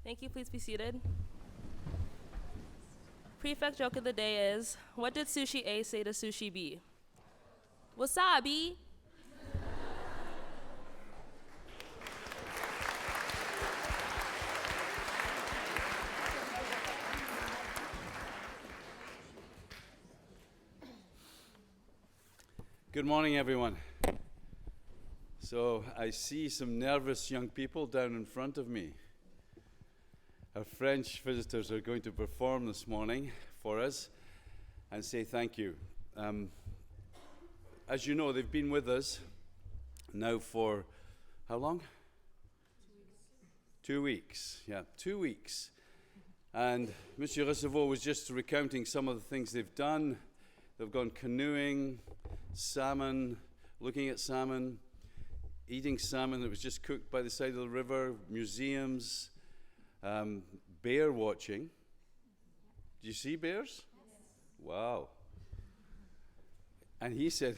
Thank you. Please be seated. Prefect joke of the day is, what did Sushi A say to Sushi B? Wasabi. Good morning, everyone. So I see some nervous young people down in front of me. Our French visitors are going to perform this morning for us and say thank you. As you know, they've been with us now for how long? 2 weeks. 2 weeks. Yeah, 2 weeks. And Monsieur Receveau was just recounting some of the things they've done. They've gone canoeing, salmon, looking at salmon, eating salmon that was just cooked by the side of the river, museums, bear watching. Do you see bears? Yes. Wow. And he said,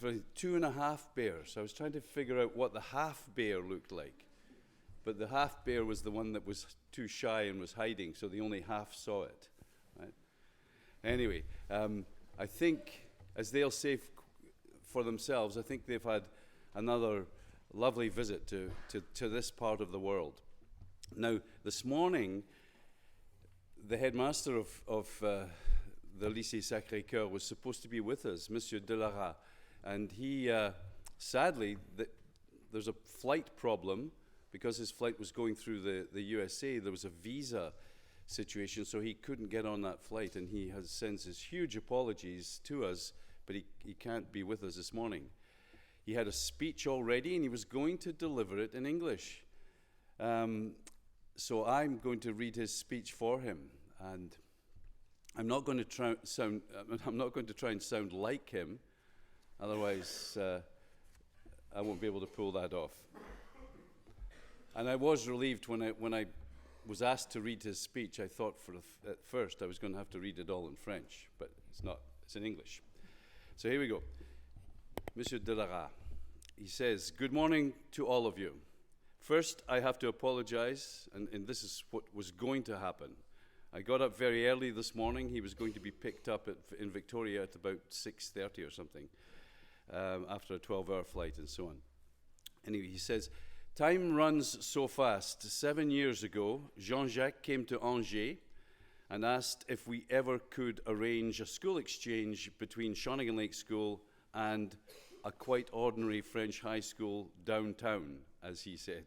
2.5 bears. I was trying to figure out what the half bear looked like. But the half bear was the one that was too shy and was hiding, so they only half saw it. Right? Anyway, I think, as they'll say for themselves, I think they've had another lovely visit to this part of the world. Now, this morning, the headmaster of the Lycée Sacré-Cœur was supposed to be with us, Monsieur Delara, and he, sadly, there's a flight problem because his flight was going through the USA. There was a visa situation, so he couldn't get on that flight, and he sends his huge apologies to us, but he can't be with us this morning. He had a speech already, and he was going to deliver it in English. So I'm going to read his speech for him, and I'm not going to try and sound like him, otherwise I won't be able to pull that off. And I was relieved when I was asked to read his speech. I thought at first I was going to have to read it all in French, but it's not. It's in English. So here we go. Monsieur Delara, he says, "Good morning to all of you. First, I have to apologize, and this is what was going to happen. I got up very early this morning. He was going to be picked up in Victoria at about 6:30 or something, after a 12-hour flight and so on. Anyway, he says, time runs so fast. 7 years ago, Jean-Jacques came to Angers and asked if we ever could arrange a school exchange between Shawnigan Lake School and a quite ordinary French high school downtown, as he said.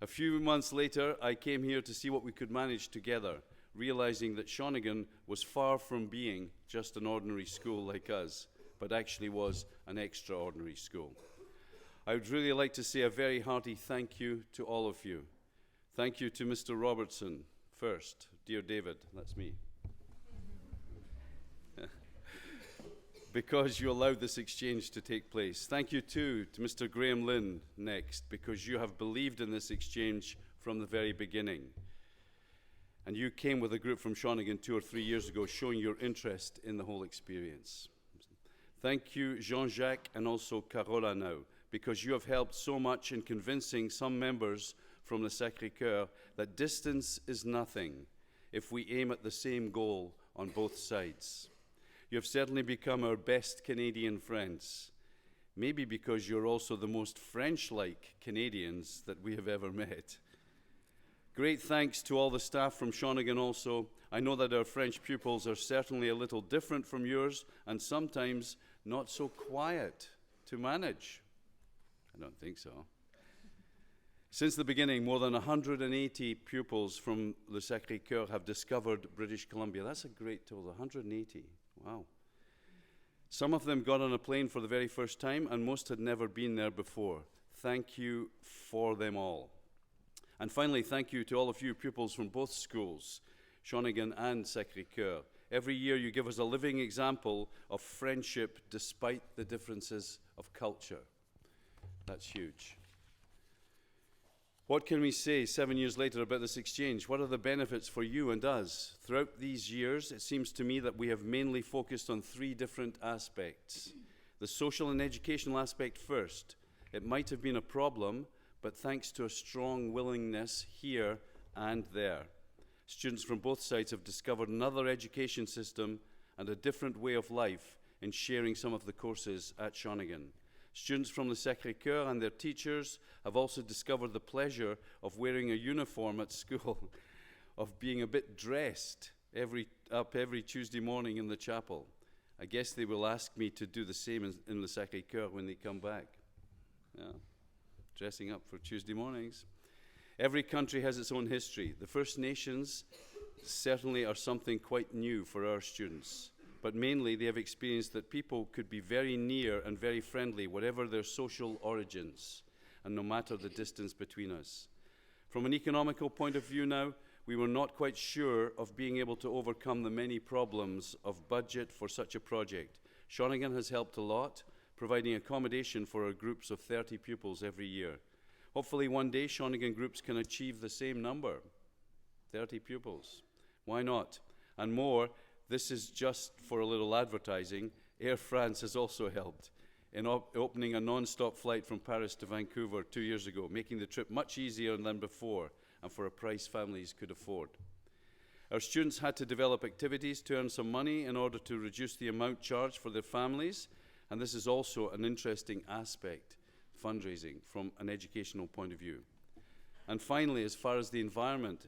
A few months later, I came here to see what we could manage together, realizing that Shawnigan was far from being just an ordinary school like us, but actually was an extraordinary school. I would really like to say a very hearty thank you to all of you. Thank you to Mr. Robertson first. Dear David, that's me. Because you allowed this exchange to take place. Thank you too to Mr. Graham Lynn next, because you have believed in this exchange from the very beginning. And you came with a group from Shawnigan 2 or 3 years ago showing your interest in the whole experience. Thank you, Jean-Jacques, and also Carola now, because you have helped so much in convincing some members from the Sacré-Cœur that distance is nothing if we aim at the same goal on both sides. You have certainly become our best Canadian friends, maybe because you're also the most French-like Canadians that we have ever met. Great thanks to all the staff from Shawnigan also. I know that our French pupils are certainly a little different from yours and sometimes not so quiet to manage. I don't think so. Since the beginning, more than 180 pupils from Le Sacré-Cœur have discovered British Columbia. That's a great total, 180. Wow. Some of them got on a plane for the very first time, and most had never been there before. Thank you for them all. And finally, thank you to all of you pupils from both schools, Shawnigan and Sacré-Cœur. Every year you give us a living example of friendship despite the differences of culture. That's huge. What can we say 7 years later about this exchange? What are the benefits for you and us? Throughout these years, it seems to me that we have mainly focused on 3 different aspects. The social and educational aspect first. It might have been a problem, but thanks to a strong willingness here and there. Students from both sides have discovered another education system and a different way of life in sharing some of the courses at Shawnigan. Students from the Sacré-Cœur and their teachers have also discovered the pleasure of wearing a uniform at school, of being a bit dressed every Tuesday morning in the chapel. I guess they will ask me to do the same in the Sacré-Cœur when they come back. Yeah. Dressing up for Tuesday mornings. Every country has its own history. The First Nations certainly are something quite new for our students, but mainly they have experienced that people could be very near and very friendly, whatever their social origins, and no matter the distance between us. From an economical point of view now, we were not quite sure of being able to overcome the many problems of budget for such a project. Shawnigan has helped a lot, providing accommodation for our groups of 30 pupils every year. Hopefully one day Shawnigan groups can achieve the same number, 30 pupils. Why not? And more, this is just for a little advertising. Air France has also helped in opening a non-stop flight from Paris to Vancouver 2 years ago, making the trip much easier than before and for a price families could afford. Our students had to develop activities to earn some money in order to reduce the amount charged for their families, and this is also an interesting aspect, fundraising, from an educational point of view. And finally, as far as the environment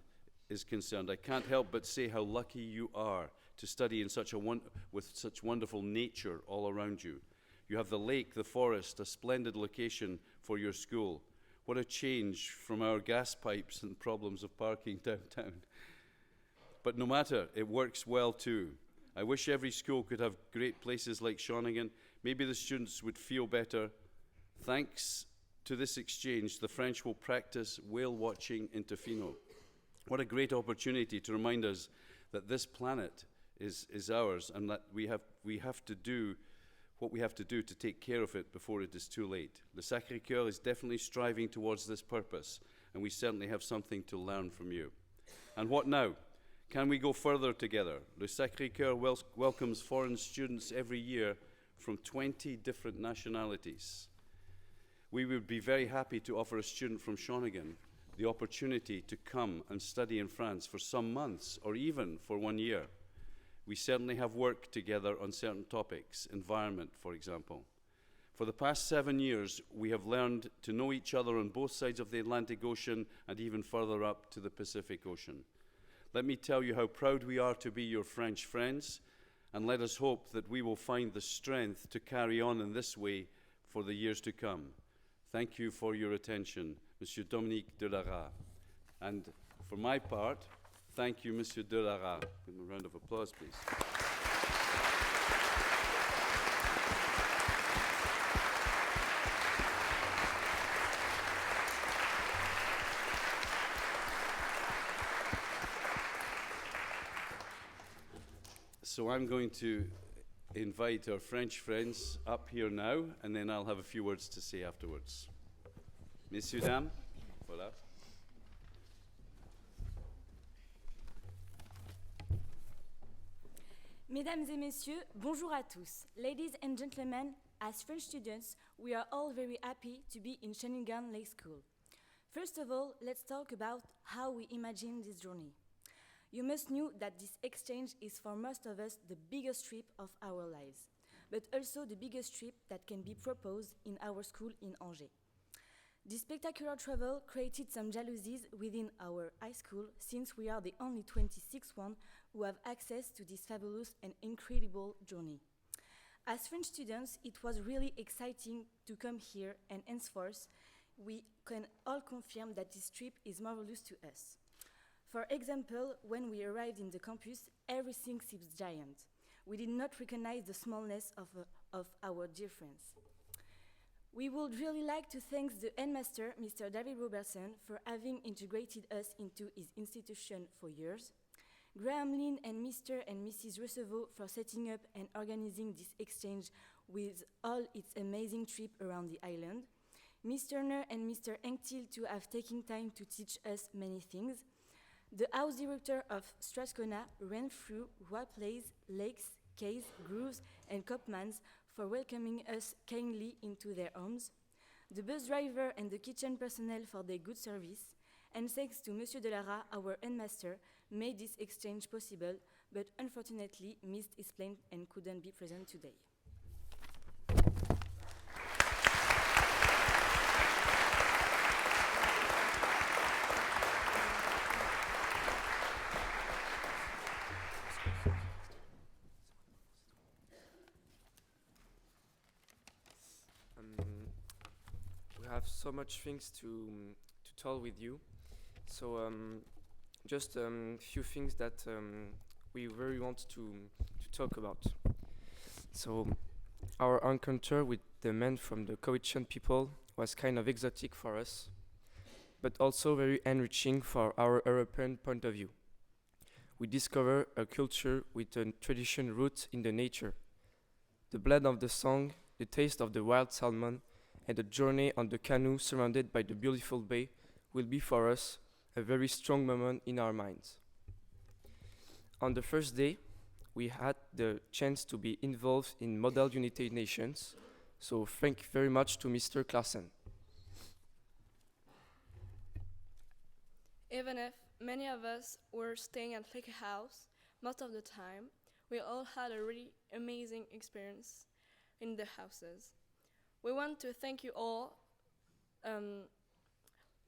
is concerned, I can't help but say how lucky you are to study in with such wonderful nature all around you. You have the lake, the forest, a splendid location for your school. What a change from our gas pipes and problems of parking downtown. But no matter, it works well too. I wish every school could have great places like Shawnigan. Maybe the students would feel better. Thanks to this exchange, the French will practice whale watching in Tofino. What a great opportunity to remind us that this planet is ours and that we have to do what we have to do to take care of it before it is too late. The Sacré-Cœur is definitely striving towards this purpose, and we certainly have something to learn from you. And what now? Can we go further together? Le Sacré-Cœur welcomes foreign students every year from 20 different nationalities. We would be very happy to offer a student from Shawnigan the opportunity to come and study in France for some months or even for 1 year. We certainly have worked together on certain topics, environment, for example. For the past 7 years, we have learned to know each other on both sides of the Atlantic Ocean and even further up to the Pacific Ocean. Let me tell you how proud we are to be your French friends, and let us hope that we will find the strength to carry on in this way for the years to come. Thank you for your attention, Monsieur Dominique Delara. And for my part, thank you, Monsieur Delara. Give him a round of applause, please. So I'm going to invite our French friends up here now, and then I'll have a few words to say afterwards. Messieurs, dames, voilà. Mesdames et messieurs, bonjour à tous. Ladies and gentlemen, as French students, we are all very happy to be in Shawnigan Lake School. First of all, let's talk about how we imagine this journey. You must know that this exchange is for most of us the biggest trip of our lives, but also the biggest trip that can be proposed in our school in Angers. This spectacular travel created some jealousies within our high school, since we are the only 26 one who have access to this fabulous and incredible journey. As French students, it was really exciting to come here, and henceforth, we can all confirm that this trip is marvelous to us. For example, when we arrived in the campus, everything seems giant. We did not recognize the smallness of our dear friends. We would really like to thank the Headmaster, Mr. David Robertson, for having integrated us into his institution for years, Graham Lynn and Mr. and Mrs. Rousseau for setting up and organizing this exchange with all its amazing trip around the island, Ms. Turner and Mr. Engtil to have taken time to teach us many things, the house director of Strathcona, Renfrew, Roi Place, Lakes, Cays, Grooves, and Copmans for welcoming us kindly into their homes, the bus driver and the kitchen personnel for their good service, and thanks to Monsieur Delara, our headmaster, made this exchange possible, but unfortunately missed his plane and couldn't be present today. We have so much things to tell with you. So just a few things that we really want to talk about. So our encounter with the men from the Croatian people was kind of exotic for us, but also very enriching for our European point of view. We discover a culture with a tradition root in the nature. The blend of the song, the taste of the wild salmon, and the journey on the canoe surrounded by the beautiful bay will be for us a very strong moment in our minds. On the first day, we had the chance to be involved in Model United Nations, so thank you very much to Mr. Klassen. Even if many of us were staying at Lake House most of the time, we all had a really amazing experience in the houses. We want to thank you all,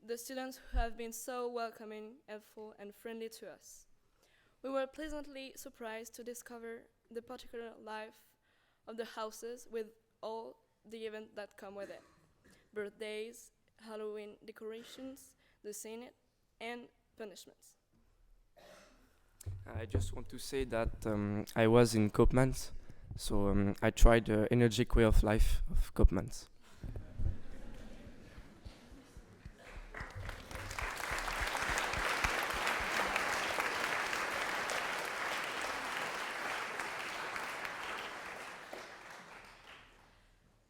the students who have been so welcoming, helpful, and friendly to us. We were pleasantly surprised to discover the particular life of the houses with all the events that come with it. Birthdays, Halloween decorations, the Senate, and punishments. I just want to say that I was in Koopmans, so I tried the energetic way of life of Koopmans.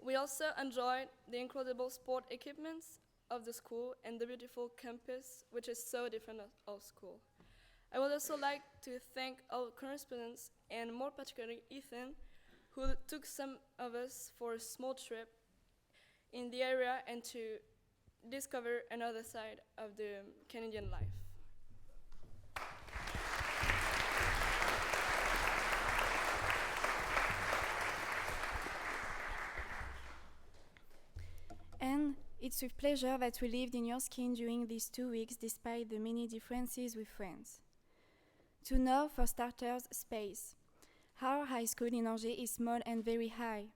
We also enjoyed the incredible sport equipments of the school and the beautiful campus, which is so different of our school. I would also like to thank our correspondents, and more particularly Ethan, who took some of us for a small trip in the area and to discover another side of the Canadian life. And it's with pleasure that we lived in your skin during these 2 weeks despite the many differences with friends. To know, for starters, space. Our high school in Angers is small and very high.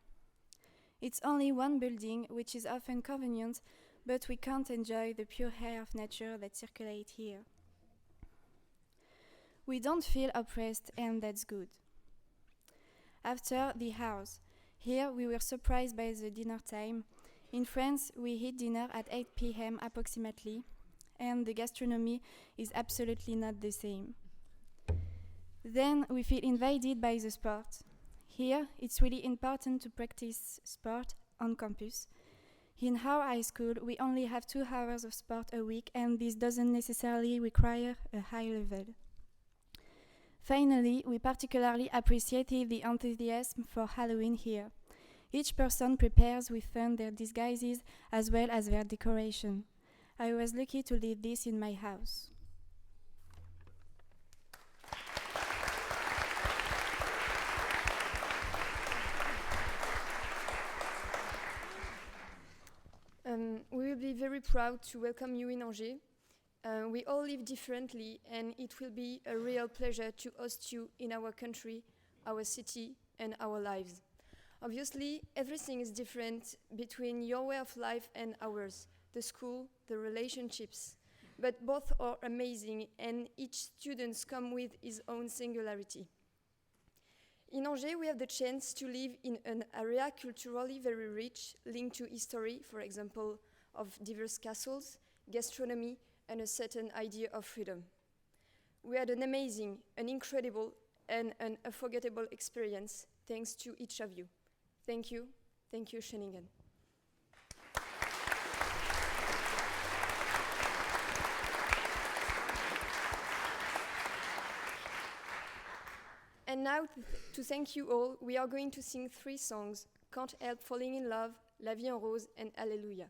It's only one building, which is often convenient, but we can't enjoy the pure air of nature that circulates here. We don't feel oppressed, and that's good. After the house, here we were surprised by the dinner time. In France, we eat dinner at 8 p.m. approximately, and the gastronomy is absolutely not the same. Then we feel invited by the sport. Here, it's really important to practice sport on campus. In our high school, we only have 2 hours of sport a week, and this doesn't necessarily require a high level. Finally, we particularly appreciated the enthusiasm for Halloween here. Each person prepares with fun their disguises as well as their decoration. I was lucky to live this in my house. We will be very proud to welcome you in Angers. We all live differently, and it will be a real pleasure to host you in our country, our city, and our lives. Obviously, everything is different between your way of life and ours, the school, the relationships. But both are amazing, and each student comes with his own singularity. In Angers, we have the chance to live in an area culturally very rich, linked to history, for example, of diverse castles, gastronomy, and a certain idea of freedom. We had an amazing, an incredible, and an unforgettable experience thanks to each of you. Thank you, Scheningen. And now, to thank you all, we are going to sing 3 songs: Can't Help Falling in Love, La Vie en Rose, and Alleluia.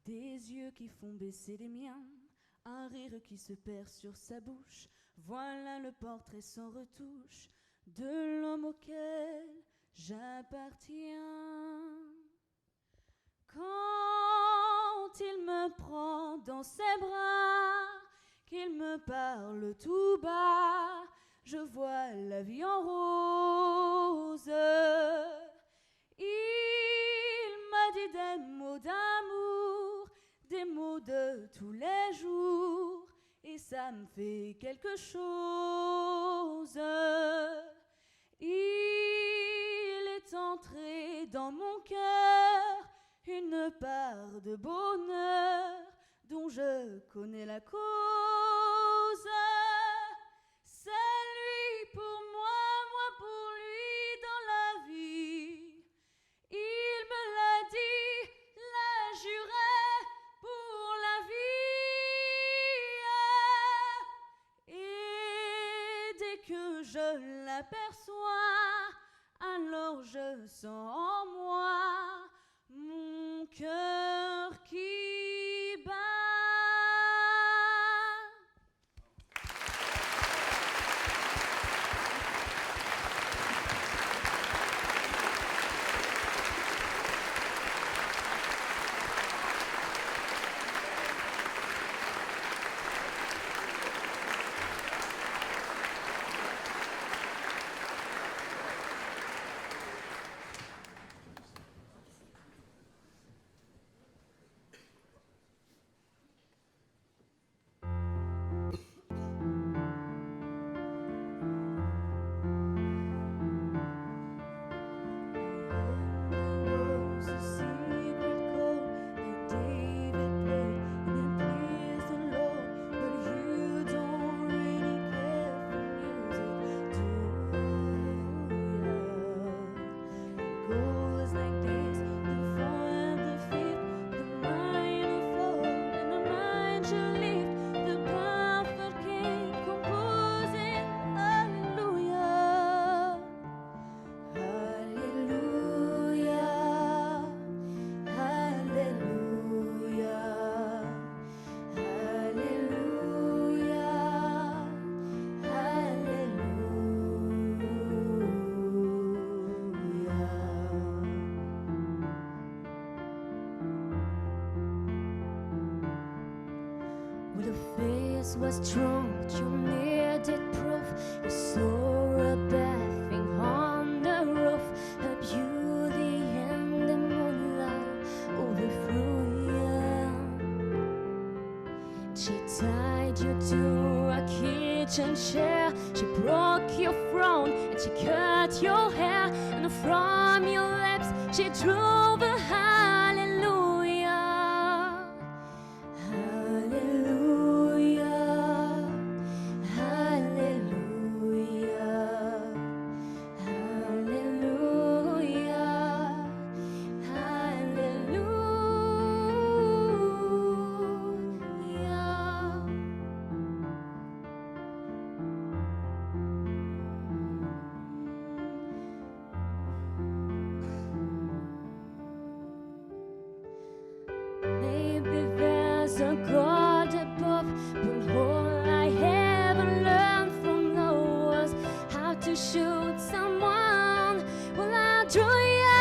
Des yeux qui font baisser les miens, un rire qui se perd sur sa bouche. Voilà le portrait sans retouche de l'homme auquel j'appartiens. Quand il me prend dans ses bras, qu'il me parle tout bas, je vois la vie en rose. Il m'a dit des mots d'amour, des mots de tous les jours, et ça me fait quelque chose. Il est entré dans mon cœur une part de bonheur dont je connais la cause. C'est lui pour moi, moi pour lui dans la vie. Il me l'a dit, l'a juré pour la vie. Et dès que je l'aperçois, alors je sens en moi mon cœur qui bat. voice was strong, but you needed proof. You saw a bathing on the roof, her beauty and the moonlight overthrew you. She tied you to a kitchen chair, she broke your throne and she cut your hair, and from your lips she drove a hallelujah. Hallelujah, hallelujah, hallelujah, hallelujah. Maybe there's a God above, but all I ever learned from love was how to shoot someone. Well, I drew you.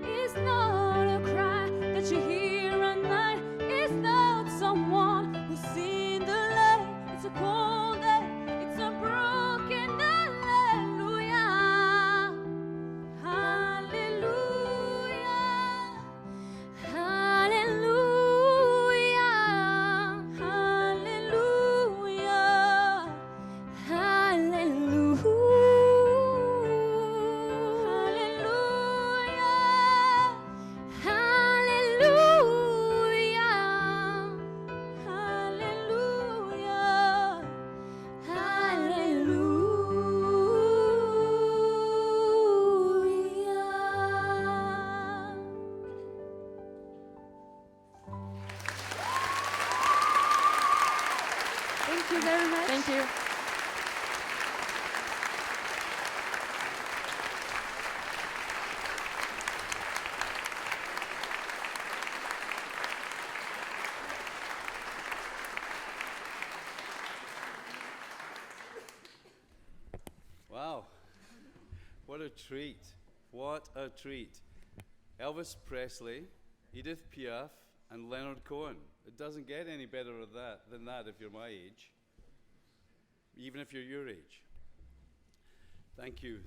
It's not a cry that you hear at night. It's not someone who's seen the light. It's a cold day. It's a broken hallelujah. Hallelujah. Hallelujah, hallelujah, hallelujah, hallelujah, hallelujah, hallelujah. Thank you very much. Thank you. Wow. What a treat. What a treat. Elvis Presley, Edith Piaf, and Leonard Cohen. It doesn't get any better than that if you're my age, even if you're your age. Thank you,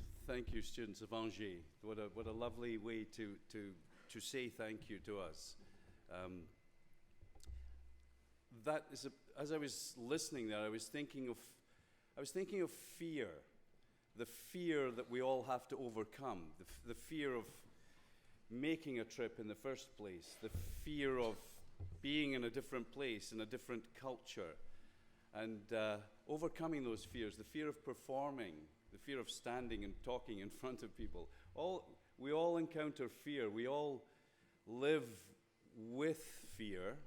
students of Angers. What a lovely way to say thank you to us. That is as I was listening there, I was thinking of fear, the fear that we all have to overcome, the fear of making a trip in the first place, the fear of being in a different place, in a different culture, and overcoming those fears, the fear of performing, the fear of standing and talking in front of people. We all encounter fear. We all live with fear,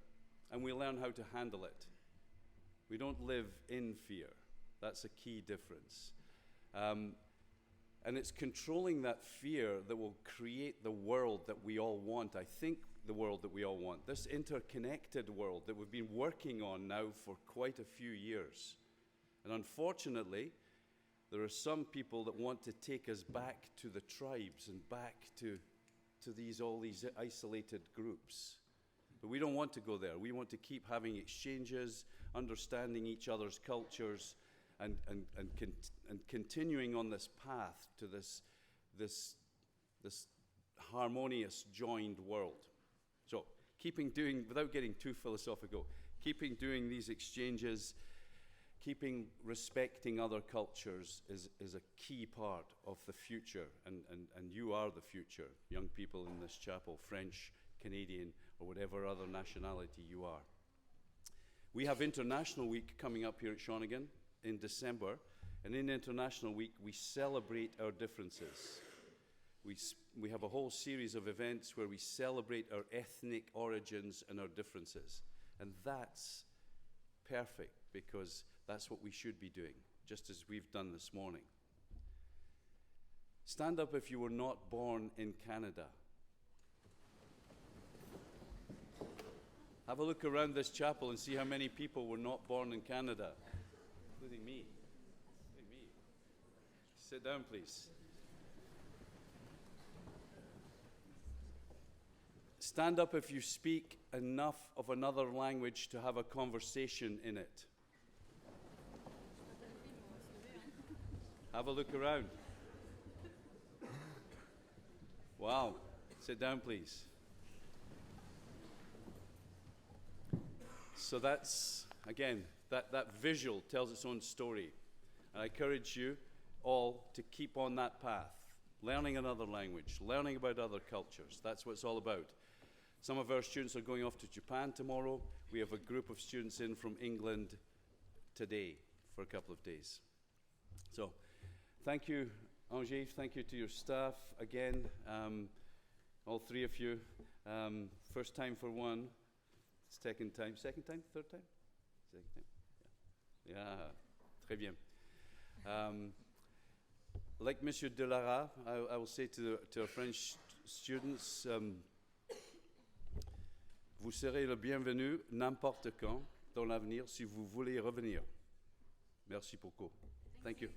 and we learn how to handle it. We don't live in fear. That's a key difference. And it's controlling that fear that will create the world that we all want. I think the world that we all want. This interconnected world that we've been working on now for quite a few years. And unfortunately, there are some people that want to take us back to the tribes and back to all these isolated groups. But we don't want to go there. We want to keep having exchanges, understanding each other's cultures, and continuing on this path to this harmonious, joined world. So, without getting too philosophical, keeping doing these exchanges, respecting other cultures is a key part of the future, and you are the future, young people in this chapel, French, Canadian, or whatever other nationality you are. We have International Week coming up here at Shawnigan in December, and in International Week we celebrate our differences. We have a whole series of events where we celebrate our ethnic origins and our differences, and that's perfect because that's what we should be doing, just as we've done this morning. Stand up if you were not born in Canada. Have a look around this chapel and see how many people were not born in Canada, including me. Sit down, please. Stand up if you speak enough of another language to have a conversation in it. Have a look around. Wow. Sit down, please. So that's, again, that visual tells its own story. And I encourage you all to keep on that path, learning another language, learning about other cultures. That's what it's all about. Some of our students are going off to Japan tomorrow. We have a group of students in from England today for a couple of days. So thank you, Angers. Thank you to your staff again, all three of you. First time for one, second time, third time? Second time. Yeah, très bien. Like Monsieur Delara, I will say to our French students, vous serez le bienvenu n'importe quand dans l'avenir si vous voulez revenir. Merci beaucoup. Thank you.